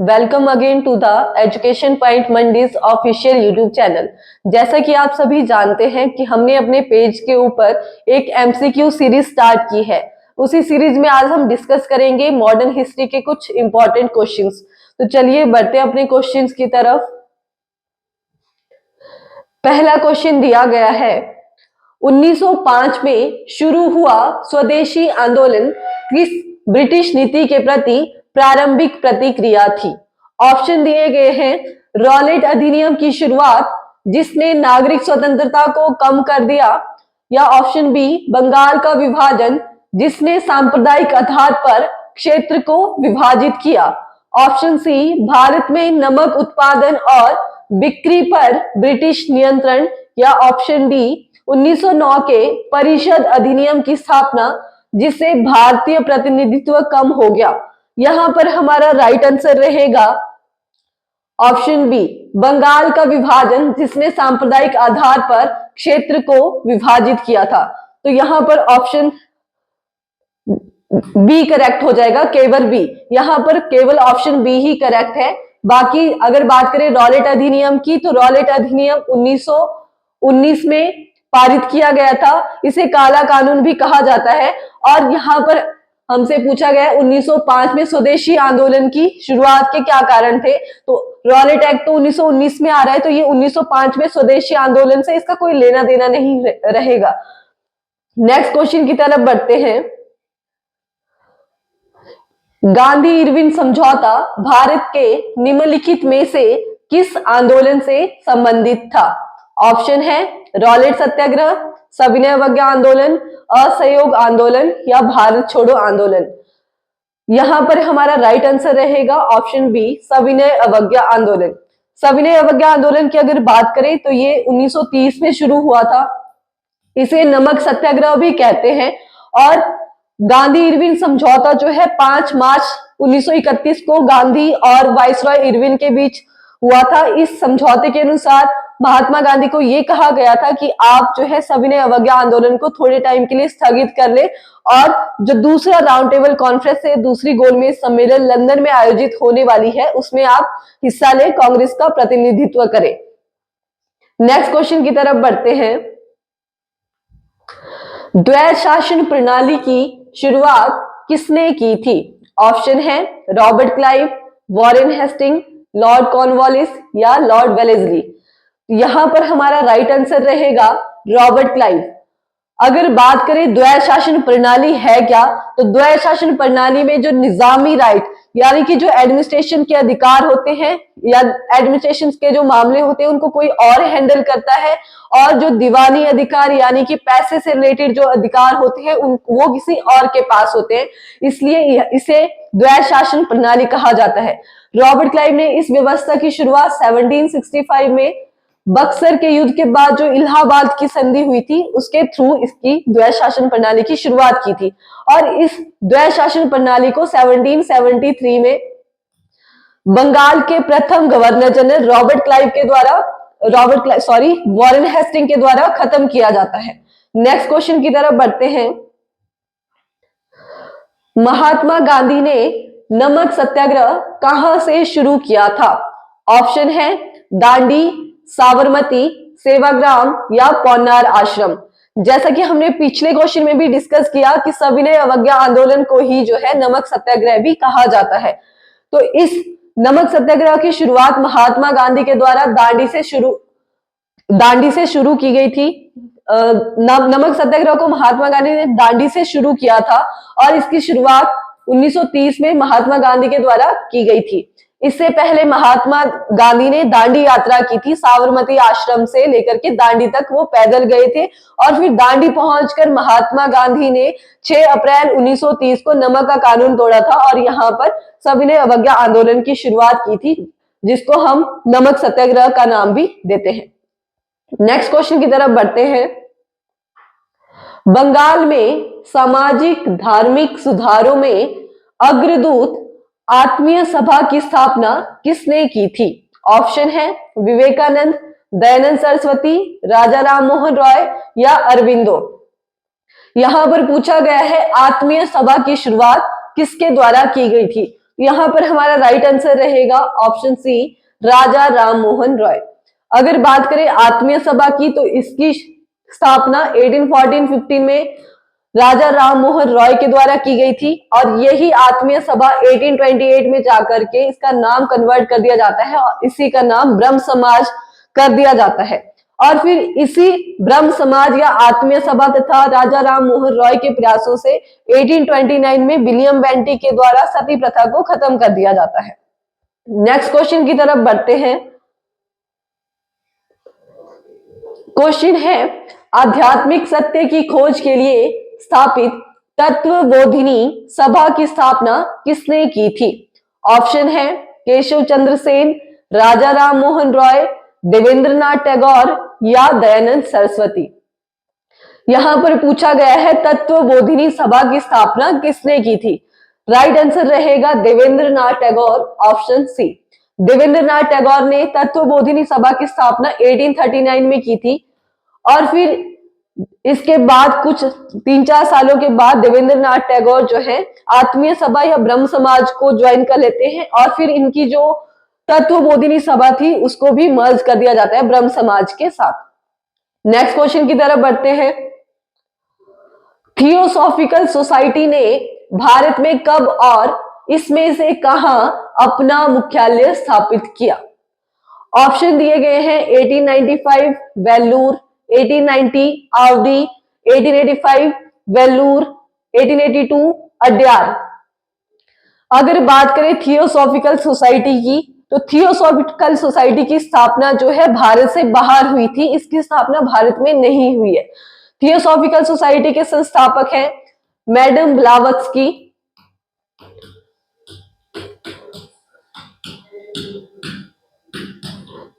Welcome again to the education point Mandi's official YouTube channel. जैसा कि आप सभी जानते हैं कि हमने अपने पेज के ऊपर एक एमसीक्यू सीरीज स्टार्ट की है। उसी सीरीज में आज हम डिस्कस करेंगे मॉडर्न हिस्ट्री के कुछ इंपॉर्टेंट क्वेश्चंस। तो चलिए बढ़ते हैं अपने क्वेश्चंस की तरफ। पहला क्वेश्चन दिया गया है, 1905 में शुरू हुआ स्वदेशी आंदोलन किस ब्रिटिश नीति के प्रति प्रारंभिक प्रतिक्रिया थी? ऑप्शन दिए गए हैं, रॉलेट अधिनियम की शुरुआत जिसने नागरिक स्वतंत्रता को कम कर दिया, या ऑप्शन बी बंगाल का विभाजन जिसने सांप्रदायिक आधार पर क्षेत्र को विभाजित किया, ऑप्शन सी भारत में नमक उत्पादन और बिक्री पर ब्रिटिश नियंत्रण, या ऑप्शन डी 1909 के परिषद अधिनियम की स्थापना जिससे भारतीय प्रतिनिधित्व कम हो गया। यहां पर हमारा राइट आंसर रहेगा ऑप्शन बी बंगाल का विभाजन जिसने सांप्रदायिक आधार पर क्षेत्र को विभाजित किया था। तो यहां पर ऑप्शन बी करेक्ट हो जाएगा, केवल बी। यहां पर केवल ऑप्शन बी ही करेक्ट है। बाकी अगर बात करें रॉलेट अधिनियम की, तो रॉलेट अधिनियम 1919 में पारित किया गया था। इसे काला कानून भी कहा जाता है। और यहाँ पर हमसे पूछा गया 1905 में स्वदेशी आंदोलन की शुरुआत के क्या कारण थे। तो रॉलेट एक्ट तो 1919 में आ रहा है, तो ये 1905 में स्वदेशी आंदोलन से इसका कोई लेना देना नहीं रहेगा। नेक्स्ट क्वेश्चन की तरफ बढ़ते हैं। गांधी इरविन समझौता भारत के निम्नलिखित में से किस आंदोलन से संबंधित था? ऑप्शन है रॉलेट सत्याग्रह, सविनय अवज्ञा आंदोलन, असहयोग आंदोलन, या भारत छोड़ो आंदोलन। यहां पर हमारा राइट आंसर रहेगा ऑप्शन बी सविनय अवज्ञा आंदोलन। सविनय अवज्ञा आंदोलन की अगर बात करें तो ये 1930 में शुरू हुआ था। इसे नमक सत्याग्रह भी कहते हैं। और गांधी इरविन समझौता जो है 5 मार्च 1931 को गांधी और वाइसरॉय इरविन के बीच हुआ था। इस समझौते के अनुसार महात्मा गांधी को यह कहा गया था कि आप जो है सविनय अवज्ञा आंदोलन को थोड़े टाइम के लिए स्थगित कर ले, और जो दूसरा राउंड टेबल कॉन्फ्रेंस है, दूसरी गोलमेज सम्मेलन लंदन में आयोजित होने वाली है, उसमें आप हिस्सा ले, कांग्रेस का प्रतिनिधित्व करें। नेक्स्ट क्वेश्चन की तरफ बढ़ते हैं। द्वैध शासन प्रणाली की शुरुआत किसने की थी? ऑप्शन है Robert Clive, Warren Hasting, Lord Cornwallis, या लॉर्ड वेलेस्ली। यहां पर हमारा राइट आंसर रहेगा रॉबर्ट क्लाइव। अगर बात करें द्वैध शासन प्रणाली है क्या, तो द्वैध शासन प्रणाली में जो निजामी राइट यानी कि जो एडमिनिस्ट्रेशन के अधिकार होते हैं या एडमिनिस्ट्रेशन के जो मामले होते हैं उनको कोई और हैंडल करता है, और जो दीवानी अधिकार यानी कि पैसे से रिलेटेड जो अधिकार होते हैं वो किसी और के पास होते हैं, इसलिए इसे द्वैध शासन प्रणाली कहा जाता है। रॉबर्ट क्लाइव ने इस व्यवस्था की शुरुआत 1765 में बक्सर के युद्ध के बाद जो इलाहाबाद की संधि हुई थी उसके थ्रू इसकी द्वैध शासन प्रणाली की शुरुआत की थी। और इस द्वैध शासन प्रणाली को 1773 में बंगाल के प्रथम गवर्नर जनरल वॉरेन हेस्टिंग के द्वारा खत्म किया जाता है। नेक्स्ट क्वेश्चन की तरफ बढ़ते हैं। महात्मा गांधी ने नमक सत्याग्रह कहां से शुरू किया था? ऑप्शन है दांडी, साबरमती, सेवाग्राम, या पौनार आश्रम। जैसा कि हमने पिछले क्वेश्चन में भी डिस्कस किया कि सविनय अवज्ञा आंदोलन को ही जो है नमक सत्याग्रह भी कहा जाता है। तो इस नमक सत्याग्रह की शुरुआत महात्मा गांधी के द्वारा दांडी से शुरू की गई थी। नमक सत्याग्रह को महात्मा गांधी ने दांडी से शुरू किया था, और इसकी शुरुआत 1930 में महात्मा गांधी के द्वारा की गई थी। इससे पहले महात्मा गांधी ने दांडी यात्रा की थी। साबरमती आश्रम से लेकर के दांडी तक वो पैदल गए थे, और फिर दांडी पहुंचकर महात्मा गांधी ने 6 अप्रैल 1930 को नमक का कानून तोड़ा था, और यहाँ पर सविनय अवज्ञा आंदोलन की शुरुआत की थी, जिसको हम नमक सत्याग्रह का नाम भी देते हैं। नेक्स्ट क्वेश्चन की तरफ बढ़ते हैं। बंगाल में सामाजिक धार्मिक सुधारों में अग्रदूत आत्मीय सभा की स्थापना किसने की थी? ऑप्शन है विवेकानंद, दयानंद सरस्वती, राजा राम मोहन रॉय, या अरविंदो। यहां पर पूछा गया है आत्मीय सभा की शुरुआत किसके द्वारा की गई थी। यहाँ पर हमारा राइट आंसर रहेगा ऑप्शन सी, राजा राम मोहन रॉय। अगर बात करें आत्मीय सभा की, तो इसकी स्थापना 1814-15 में राजा राम मोहन रॉय के द्वारा की गई थी, और यही आत्मीय सभा 1828 में जाकर के इसका नाम कन्वर्ट कर दिया जाता है और इसी का नाम ब्रह्म समाज कर दिया जाता है। और फिर इसी ब्रह्म समाज या आत्मीय सभा तथा राजा राम मोहन रॉय के प्रयासों से 1829 में विलियम बेंटिक के द्वारा सती प्रथा को खत्म कर दिया जाता है। नेक्स्ट क्वेश्चन की तरफ बढ़ते हैं। क्वेश्चन है, आध्यात्मिक सत्य की खोज के लिए स्थापित तत्वबोधिनी सभा की स्थापना किसने की थी? ऑप्शन है केशव चंद्र सेन, राजा राम मोहन रॉय, देवेंद्रनाथ टैगोर या दयानंद सरस्वती। यहां पर पूछा गया है तत्वबोधिनी सभा की स्थापना किसने की थी? राइट आंसर रहेगा देवेंद्रनाथ टैगोर, ऑप्शन सी। देवेंद्रनाथ टैगोर ने तत्वबोधिनी सभा की स्थापना 1839 में की थी, और फिर इसके बाद कुछ 3-4 सालों के बाद देवेंद्रनाथ टैगोर जो है आत्मीय सभा या ब्रह्म समाज को ज्वाइन कर लेते हैं, और फिर इनकी जो तत्वबोधिनी सभा थी उसको भी मर्ज कर दिया जाता है ब्रह्म समाज के साथ। नेक्स्ट क्वेश्चन की तरफ बढ़ते हैं। थियोसॉफिकल सोसाइटी ने भारत में कब और इसमें से कहां अपना मुख्यालय स्थापित किया? ऑप्शन दिए गए हैं 1895 वेल्लूर, 1890 आवड़ी, 1885 वेल्लूर, 1882 अड्यार। अगर बात करें थियोसॉफिकल सोसाइटी की, तो थियोसॉफिकल सोसाइटी की स्थापना जो है भारत से बाहर हुई थी, इसकी स्थापना भारत में नहीं हुई है। थियोसॉफिकल सोसाइटी के संस्थापक हैं मैडम ब्लावत्स्की,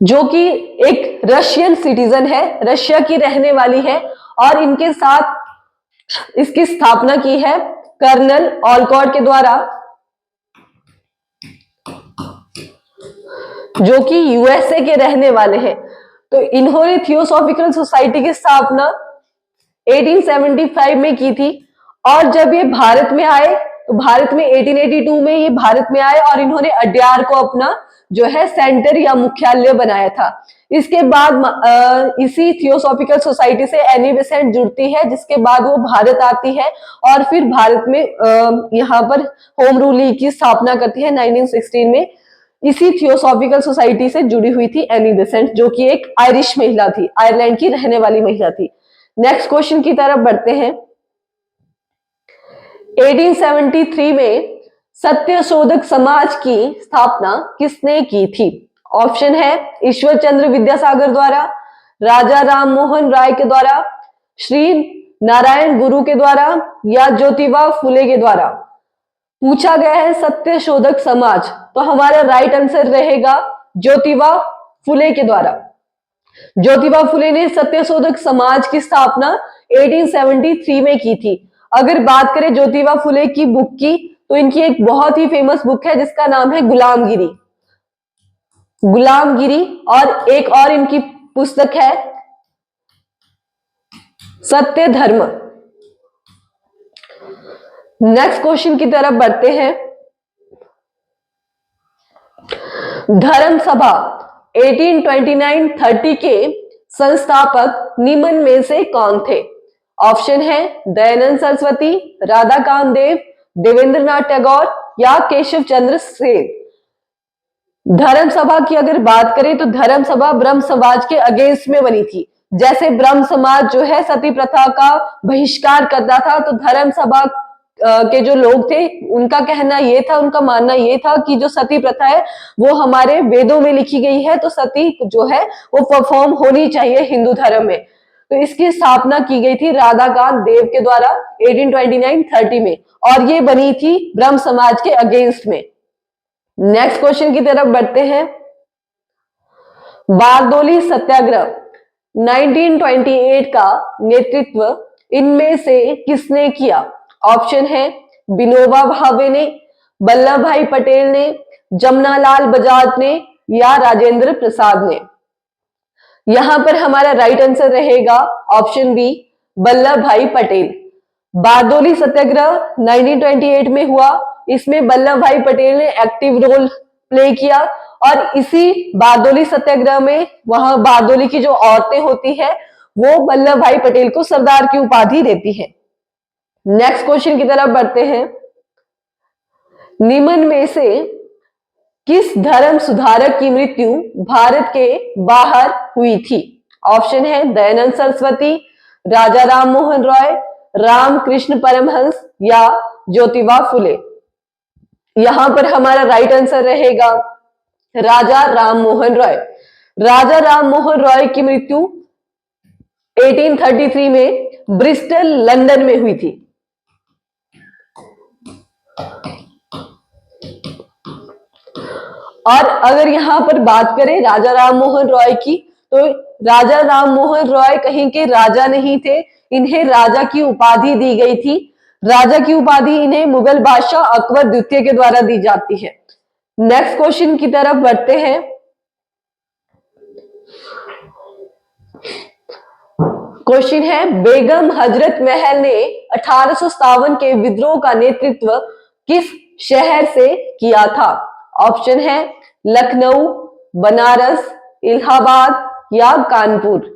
जो कि एक रशियन सिटीजन है, रशिया की रहने वाली है, और इनके साथ इसकी स्थापना की है कर्नल ऑलकॉट के द्वारा, जो कि यूएसए के रहने वाले हैं। तो इन्होंने थियोसॉफिकल सोसाइटी की स्थापना 1875 में की थी, और जब ये भारत में आए तो भारत में 1882 में ये भारत में आए, और इन्होंने अड्यार को अपना जो है सेंटर या मुख्यालय बनाया था। इसके बाद इसी थियोसॉफिकल सोसाइटी से एनी बेसेंट जुड़ती है, जिसके बाद वो भारत आती है और फिर भारत में यहाँ पर होम रूल लीग की स्थापना करती है 1916 में। इसी थियोसॉफिकल सोसाइटी से जुड़ी हुई थी एनी बेसेंट, जो कि एक आयरिश महिला थी, आयरलैंड की रहने वाली महिला थी। नेक्स्ट क्वेश्चन की तरफ बढ़ते हैं। 1873 में सत्यशोधक समाज की स्थापना किसने की थी? ऑप्शन है ईश्वर चंद्र विद्यासागर द्वारा, राजा राम मोहन राय के द्वारा, श्री नारायण गुरु के द्वारा या ज्योतिबा फुले के द्वारा। पूछा गया है सत्यशोधक समाज, तो हमारा राइट आंसर रहेगा ज्योतिबा फुले के द्वारा। ज्योतिबा फुले ने सत्यशोधक समाज की स्थापना 1873 में की थी। अगर बात करें ज्योतिबा फुले की बुक की, तो इनकी एक बहुत ही फेमस बुक है जिसका नाम है गुलामगिरी। गुलामगिरी, और एक और इनकी पुस्तक है सत्य धर्म। नेक्स्ट क्वेश्चन की तरफ बढ़ते हैं। धर्म सभा 1829-30 के संस्थापक निम्न में से कौन थे? ऑप्शन है दयानंद सरस्वती, राधा कामदेव, देवेंद्रनाथ टैगोर या केशव चंद्र सेन। धर्म सभा की अगर बात करें तो धर्म सभा ब्रह्म समाज के अगेंस्ट में बनी थी। जैसे ब्रह्म समाज जो है सती प्रथा का बहिष्कार करता था, तो धर्म सभा के जो लोग थे उनका कहना ये था, उनका मानना ये था कि जो सती प्रथा है वो हमारे वेदों में लिखी गई है, तो सती जो है वो परफॉर्म होनी चाहिए हिंदू धर्म में। तो इसकी स्थापना की गई थी राधाकांत देव के द्वारा 1829-30 में, और ये बनी थी ब्रह्म समाज के अगेंस्ट में। नेक्स्ट क्वेश्चन की तरफ बढ़ते हैं। बारदोली सत्याग्रह 1928 का नेतृत्व इनमें से किसने किया? ऑप्शन है विनोबा भावे ने, वल्लभ भाई पटेल ने, जमनालाल बजाज ने या राजेंद्र प्रसाद ने। यहां पर हमारा राइट आंसर रहेगा ऑप्शन बी, वल्लभ भाई पटेल। बारदोली सत्याग्रह 1928 में हुआ, इसमें वल्लभ भाई पटेल ने एक्टिव रोल प्ले किया और इसी बारडोली सत्याग्रह में वहां बारडोली की जो औरतें होती है वो वल्लभ भाई पटेल को सरदार की उपाधि देती है। नेक्स्ट क्वेश्चन की तरफ बढ़ते हैं। निम्न में से किस धर्म सुधारक की मृत्यु भारत के बाहर हुई थी? ऑप्शन है दयानंद सरस्वती, राजा राम मोहन रॉय, रामकृष्ण परमहंस या ज्योतिबा फुले। यहां पर हमारा राइट आंसर रहेगा राजा राम मोहन रॉय। राजा राम मोहन रॉय की मृत्यु 1833 में ब्रिस्टल लंदन में हुई थी। और अगर यहां पर बात करें राजा राम मोहन रॉय की, तो राजा राम मोहन रॉय कहीं के राजा नहीं थे, इन्हें राजा की उपाधि दी गई थी। राजा की उपाधि इन्हें मुगल बादशाह अकबर द्वितीय के द्वारा दी जाती है। नेक्स्ट क्वेश्चन की तरफ बढ़ते हैं। क्वेश्चन है बेगम हजरत महल ने 1857 के विद्रोह का नेतृत्व किस शहर से किया था? ऑप्शन है लखनऊ, बनारस, इलाहाबाद या कानपुर।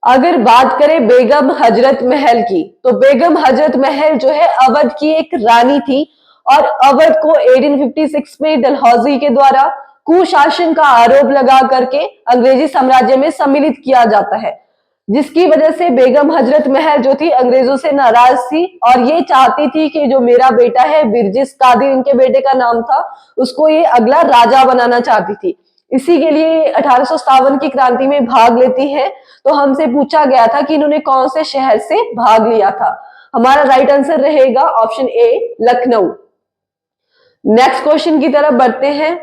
अगर बात करें बेगम हजरत महल की, तो बेगम हजरत महल जो है अवध की एक रानी थी और अवध को 1856 में डलहौजी के द्वारा कुशासन का आरोप लगा करके अंग्रेजी साम्राज्य में सम्मिलित किया जाता है, जिसकी वजह से बेगम हजरत महल जो थी अंग्रेजों से नाराज थी और ये चाहती थी कि जो मेरा बेटा है बिरजिस कादिर, इनके बेटे का नाम था, उसको ये अगला राजा बनाना चाहती थी। इसी के लिए 1857 की क्रांति में भाग लेती है। तो हमसे पूछा गया था कि इन्होंने कौन से शहर से भाग लिया था। हमारा राइट आंसर रहेगा option A Lucknow. Next question की तरफ बढ़ते हैं।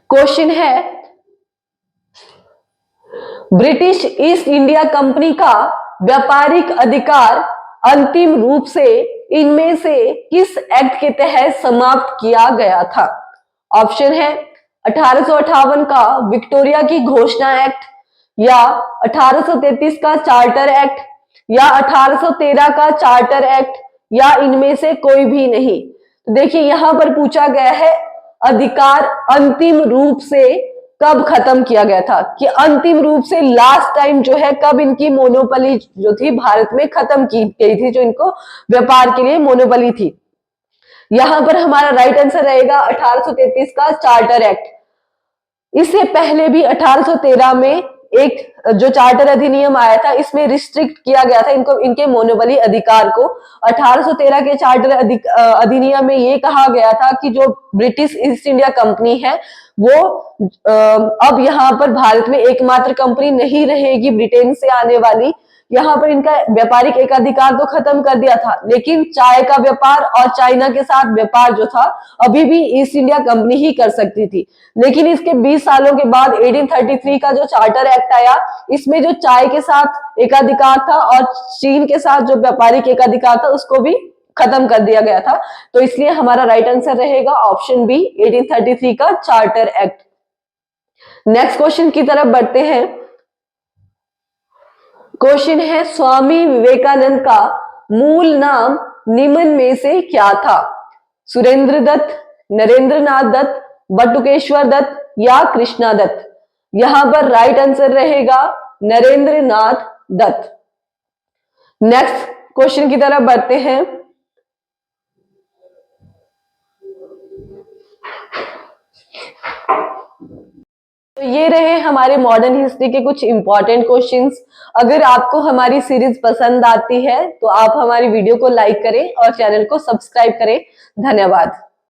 क्वेश्चन है ब्रिटिश ईस्ट इंडिया कंपनी का व्यापारिक अधिकार अंतिम रूप से इनमें से किस एक्ट के तहत समाप्त किया गया था? ऑप्शन है 1858 का विक्टोरिया की घोषणा एक्ट, या 1833 का चार्टर एक्ट, या 1813 का चार्टर एक्ट, या इनमें से कोई भी नहीं। तो देखिए यहां पर पूछा गया है अधिकार अंतिम रूप से कब खत्म किया गया था, कि अंतिम रूप से लास्ट टाइम जो है कब इनकी मोनोपोली जो थी भारत में खत्म की गई थी, जो इनको व्यापार के लिए मोनोपोली थी। यहां पर हमारा राइट आंसर रहेगा 1833 का चार्टर एक्ट। इससे पहले भी 1813 में एक जो चार्टर अधिनियम आया था, इसमें रिस्ट्रिक्ट किया गया था इनको, इनके मोनोपोली अधिकार को। 1813 के चार्टर अधिनियम में ये कहा गया था कि जो ब्रिटिश ईस्ट इंडिया कंपनी है वो अब यहाँ पर भारत में एकमात्र कंपनी नहीं रहेगी ब्रिटेन से आने वाली। यहाँ पर इनका व्यापारिक एकाधिकार तो खत्म कर दिया था, लेकिन चाय का व्यापार और चाइना के साथ व्यापार जो था अभी भी ईस्ट इंडिया कंपनी ही कर सकती थी। लेकिन इसके 20 सालों के बाद 1833 का जो चार्टर एक्ट आया, इसमें जो चाय के साथ एकाधिकार था और चीन के साथ जो व्यापारिक एकाधिकार था उसको भी खत्म कर दिया गया था। तो इसलिए हमारा राइट आंसर रहेगा ऑप्शन बी 1833 का चार्टर एक्ट। नेक्स्ट क्वेश्चन की तरफ बढ़ते हैं। क्वेश्चन है स्वामी विवेकानंद का मूल नाम निम्न में से क्या था? सुरेंद्र दत्त, नरेंद्र नाथ दत्त, बटुकेश्वर दत्त या कृष्णा दत्त। यहां पर राइट आंसर रहेगा नरेंद्र नाथ दत्त। नेक्स्ट क्वेश्चन की तरफ बढ़ते हैं। तो ये रहे हमारे मॉडर्न हिस्ट्री के कुछ इंपॉर्टेंट क्वेश्चंस। अगर आपको हमारी सीरीज पसंद आती है तो आप हमारी वीडियो को लाइक करें और चैनल को सब्सक्राइब करें। धन्यवाद।